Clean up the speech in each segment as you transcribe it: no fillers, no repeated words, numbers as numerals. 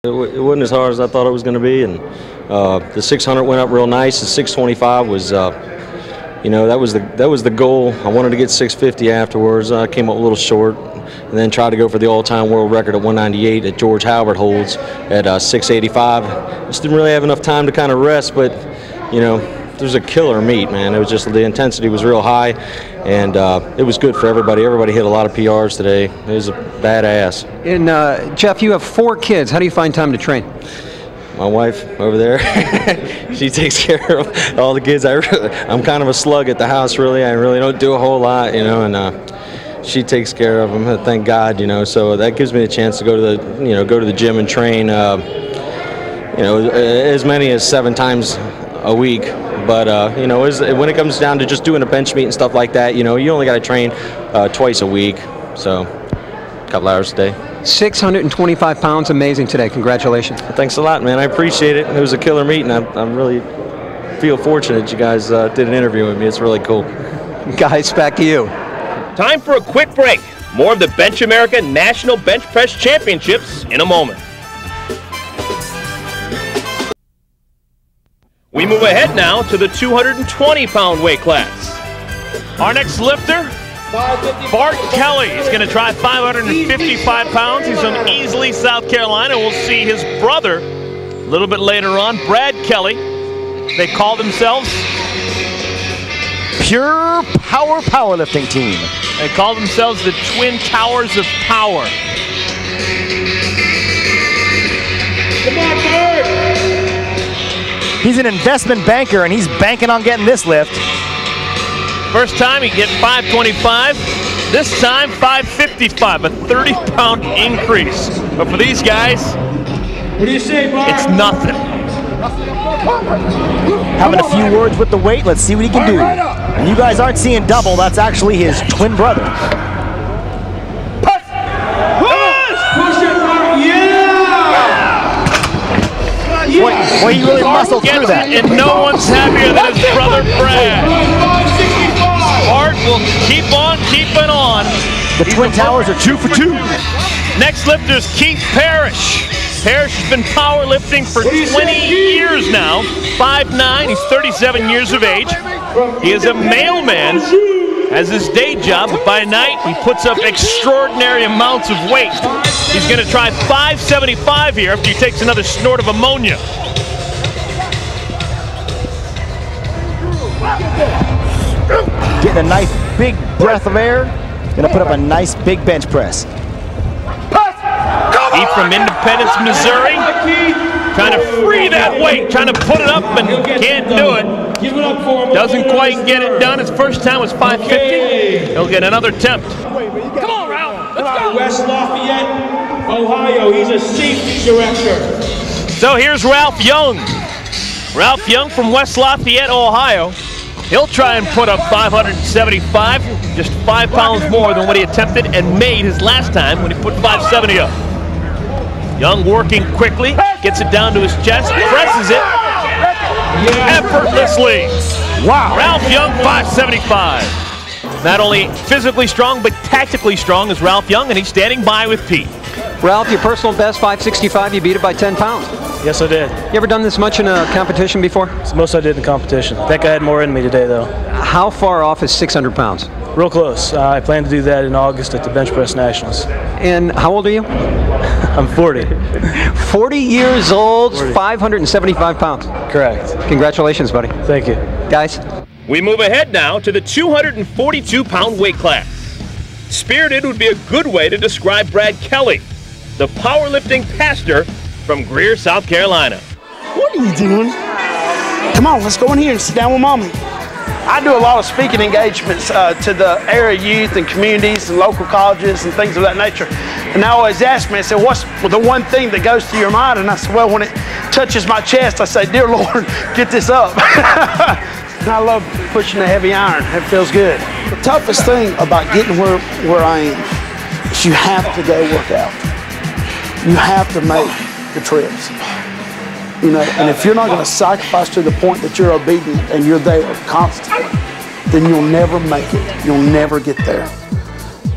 It wasn't as hard as I thought it was going to be, and the 600 went up real nice. The 625 was, you know, that was the goal. I wanted to get 650 afterwards. I came up a little short, and then tried to go for the all-time world record at 198 that George Howard holds at 685. Just didn't really have enough time to kind of rest, but you know, it was a killer meet, man. It was just, the intensity was real high, and it was good for everybody. Everybody hit a lot of PRs today. It was a badass. And Jeff, you have 4 kids. How do you find time to train? My wife over there, she takes care of all the kids. I'm kind of a slug at the house, really. I really don't do a whole lot, you know, and she takes care of them. Thank God, you know. So that gives me a chance to go to the gym and train, you know, as many as 7 times a week. But you know, when it comes down to just doing a bench meet and stuff like that, you know, you only got to train twice a week, so a couple hours a day. 625 pounds, amazing today. Congratulations. Thanks a lot, man. I appreciate it. It was a killer meet, and I really feel fortunate you guys did an interview with me. It's really cool. Guys, back to you. Time for a quick break. More of the Bench America National Bench Press Championships in a moment. We move ahead now to the 220-pound weight class. Our next lifter, Bart Kelly. He's going to try 555 pounds. He's from Easley, South Carolina. We'll see his brother a little bit later on, Brad Kelly. They call themselves Pure Power Powerlifting Team. They call themselves the Twin Towers of Power. Come on, Bart! He's an investment banker, and he's banking on getting this lift. First time he get 525. This time 555, a 30-pound increase. But for these guys, what do you say, Bart? It's nothing. Having a few words with the weight. Let's see what he can do. And you guys aren't seeing double. That's actually his twin brother. Boy, he really muscled through that. And no one's happier than his brother Brad. Bart will keep on keeping on. The Twin Towers are 2 for 2. Next lifter is Keith Parrish. Parrish has been powerlifting for 20 years now. 5'9", he's 37 years of age. He is a mailman, has his day job, but by night he puts up extraordinary amounts of weight. He's going to try 575 here after he takes another snort of ammonia. Getting a nice big breath of air. Gonna put up a nice big bench press. Keith from Independence, Missouri, trying to free that weight, trying to put it up and can't do it. Doesn't quite get it done. His first time was 550. He'll get another attempt. Come on, Ralph. Let's go. West Lafayette, Ohio. He's a safety director. So here's Ralph Young. Ralph Young from West Lafayette, Ohio. He'll try and put up 575, just 5 pounds more than what he attempted and made his last time when he put 570 up. Young working quickly, gets it down to his chest, presses it effortlessly. Wow. Ralph Young, 575. Not only physically strong, but tactically strong is Ralph Young, and he's standing by with Pete. Ralph, your personal best, 565, you beat it by 10 pounds. Yes, I did. You ever done this much in a competition before? It's the most I did in competition. I think I had more in me today, though. How far off is 600 pounds? Real close. I plan to do that in August at the Bench Press Nationals. And how old are you? I'm 40. 40 years old, 40. 575 pounds. Correct. Congratulations, buddy. Thank you. Guys. We move ahead now to the 242-pound weight class. Spirited would be a good way to describe Brad Kelly, the powerlifting pastor from Greer, South Carolina. What are you doing? Come on, let's go in here and sit down with Mommy. I do a lot of speaking engagements to the area youth and communities and local colleges and things of that nature. And they always ask me, I said, what's the one thing that goes through your mind? And I said, well, when it touches my chest, I say, dear Lord, get this up. And I love pushing the heavy iron. It feels good. The toughest thing about getting where I am is you have to go work out. You have to make the trips. You know, and if you're not going to sacrifice to the point that you're obedient and you're there constantly, then you'll never make it. You'll never get there.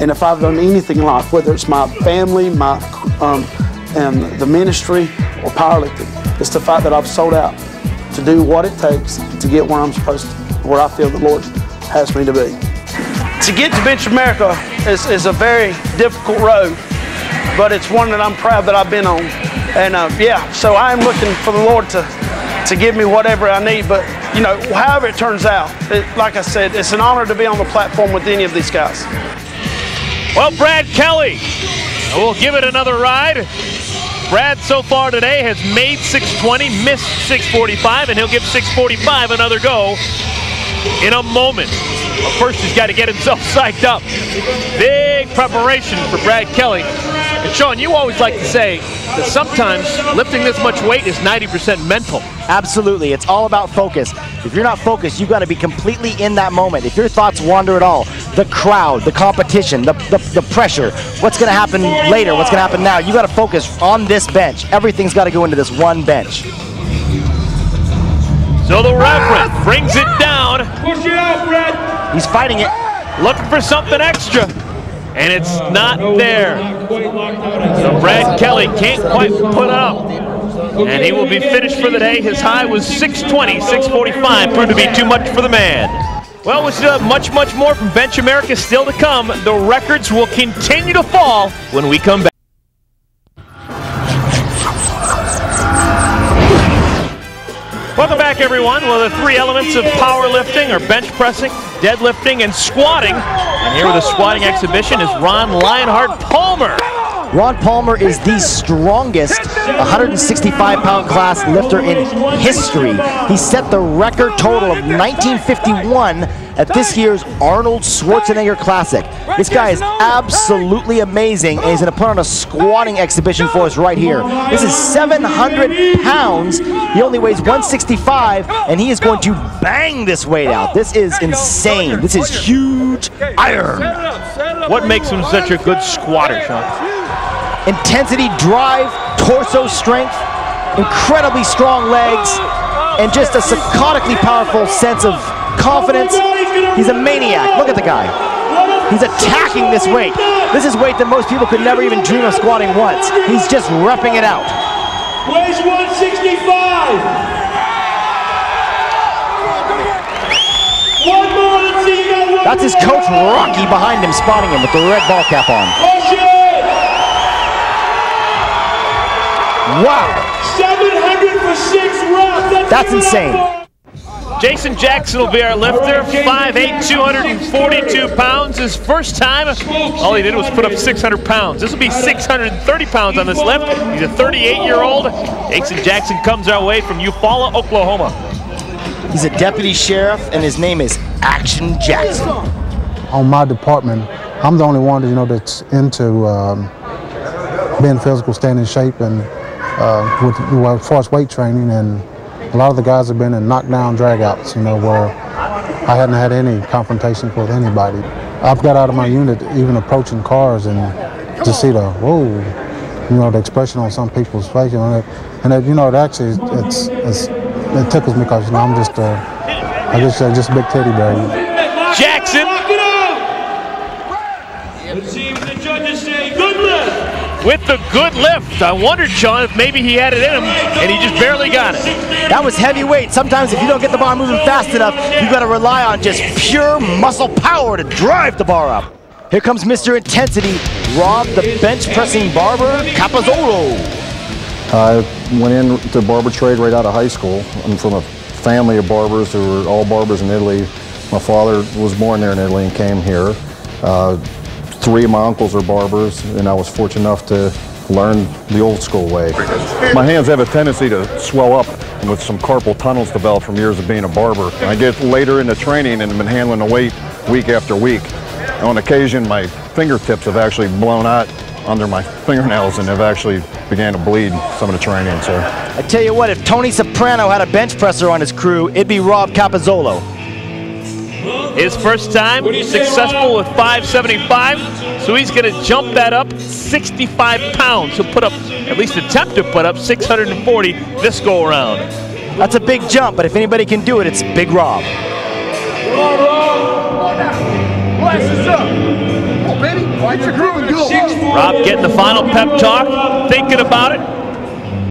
And if I've done anything in life, whether it's my family, my in the ministry or powerlifting. It's the fact that I've sold out to do what it takes to get where I'm supposed to, where I feel the Lord has me to be. To get to Bench America is a very difficult road, but it's one that I'm proud that I've been on. And yeah, so I am looking for the Lord to give me whatever I need, but you know, however it turns out, like I said, it's an honor to be on the platform with any of these guys. Well, Brad Kelly, we'll give it another ride. Brad so far today has made 620, missed 645, and he'll give 645 another go in a moment. But first, he's got to get himself psyched up. Big preparation for Brad Kelly. And Sean, you always like to say that sometimes lifting this much weight is 90% mental. Absolutely, it's all about focus. If you're not focused, you've got to be completely in that moment. If your thoughts wander at all, the crowd, the competition, the pressure, what's going to happen later, what's going to happen now, you got to focus on this bench. Everything's got to go into this one bench. So the Reverend brings it down. Push it out, Brad. He's fighting it. Looking for something extra, and it's not there. So Brad Kelly can't quite put it up, and he will be finished for the day. His high was 620, 645, proved to be too much for the man. Well, we still have much, much more from Bench America still to come. The records will continue to fall when we come back. Welcome back, everyone. Well, the three elements of powerlifting are bench pressing, deadlifting, and squatting. And here with the squatting exhibition is Ron Lionheart Palmer. Ron Palmer is the strongest 165-pound class lifter in history. He set the record total of 1951 at this year's Arnold Schwarzenegger Classic. This guy is absolutely amazing, and he's going to put on a squatting exhibition for us right here. This is 700 pounds. He only weighs 165, and he is going to bang this weight out. This is insane. This is huge iron. What makes him such a good squatter, Sean? Intensity, drive, torso strength, incredibly strong legs, and just a psychotically powerful sense of confidence. He's a maniac. Look at the guy. He's attacking this weight. This is weight that most people could never even dream of squatting once. He's just repping it out. Weighs 165. One more, let's see. That's his coach Rocky behind him, spotting him with the red ball cap on. Push it. Wow. 700 for 6 reps. That's insane. Jason Jackson will be our lifter, 5'8", 242 pounds. His first time, all he did was put up 600 pounds. This will be 630 pounds on this lift. He's a 38-year-old. Jason Jackson comes our way from Eufaula, Oklahoma. He's a deputy sheriff, and his name is Action Jackson. On my department, I'm the only one, that's into being physical, staying in shape, and as far as weight training, and a lot of the guys have been in knockdown dragouts, where I hadn't had any confrontations with anybody. I've got out of my unit even approaching cars and to see the whoa, the expression on some people's face, and it actually it tickles me because I'm just just a big teddy bear. Jackson. Let's see what the judges say. Good lift. With the good lift. I wondered, Sean, if maybe he had it in him, and he just barely got it. That was heavy weight. Sometimes if you don't get the bar moving fast enough, you've got to rely on just pure muscle power to drive the bar up. Here comes Mr. Intensity, Rob the bench pressing barber Capozzolo. I went into barber trade right out of high school. I'm from a family of barbers who were all barbers in Italy. My father was born there in Italy and came here. 3 of my uncles are barbers, and I was fortunate enough to learn the old school way. My hands have a tendency to swell up with some carpal tunnels developed from years of being a barber. I get later into training and been handling the weight week after week. On occasion, my fingertips have actually blown out under my fingernails and have actually began to bleed some of the training. So I tell you what, if Tony Soprano had a bench presser on his crew, it'd be Rob Capozzolo. His first time successful with 575, so he's going to jump that up 65 pounds. He'll put up, at least attempt to put up 640 this go around. That's a big jump, but if anybody can do it, it's Big Rob. Come on, Rob. Bless us up. Rob getting the final pep talk, thinking about it.